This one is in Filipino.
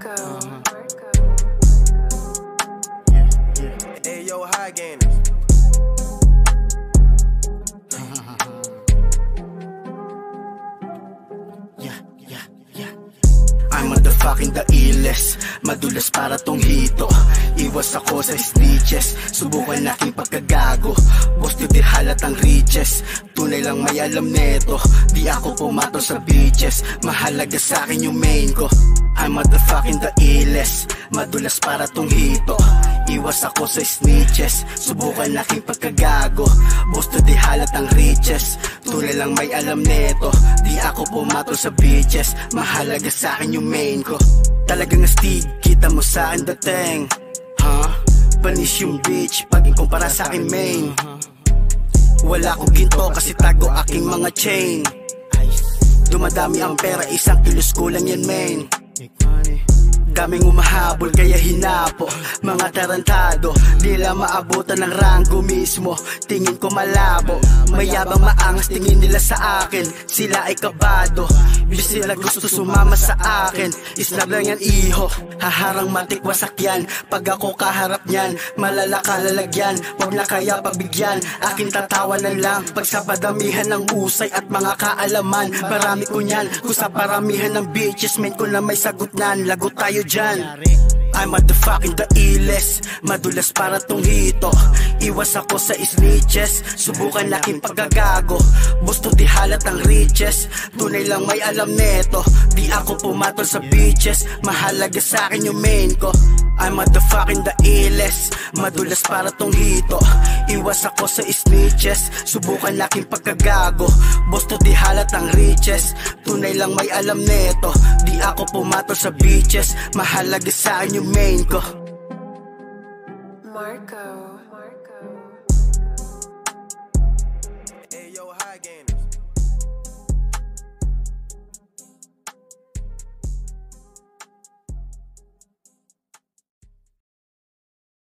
Marco. Hey yo, high gainers. I'm motherfucking the illest. Madulas para tong hito. Iwas ako sa snitches. Subukan naking pagkagago. Boss to di halatang riches. Tunay lang may alam neto. Di ako pumato sa beaches. Mahalaga sa akin yung main ko. I'm motherfucking the illest. Madulas para tong hito. Iwas ako sa snitches. Subukan naking pagkagago. Boss to di halatang riches. Tunay lang may alam neto. Di ako pumato sa beaches. Mahalaga sa akin yung main ko. Talagang astig, kita mo sa akin dating. Panis yung bitch pag ikumpara sa akin main. Wala ko ginto kasi tago aking mga chain. Dumadami ang pera, isang kilos kulang yan main. Daming umahabol kaya hinapo. Mga tarantado, di lang maabutan ng ranggo mismo. Tingin ko malabo, mayabang maangas tingin nila sa akin. Sila ay kabado, bis nila gusto sumama sa akin. Islab lang yan iho, haharang matikwasak yan. Pag ako kaharap nyan, malala kalalagyan. Wag na kaya pabigyan, akin tatawanan lang. Pag sa padamihan ng usay at mga kaalaman, marami ko nyan. Kung sa paramihan ng bitches, main ko na may sagot nan. Lagot tayo dyan. I'm motherfucking the illest. Madulas para tong hito. Iwas ako sa snitches. Subukan naking pagkagago. Boss to di halatang riches. Tunay lang may alam neto. Di ako pumatol sa beaches. Mahalaga sa akin yung main ko. I'm motherfucking the illest. Madulas para tong hito. Iwas ako sa snitches. Subukan naking pagkagago. Boss to di halatang riches. Tunay lang may alam neto. Di ako pumatol sa beaches. Mahalaga sa akin yung main ko. Marco. Hey yo, high gainers.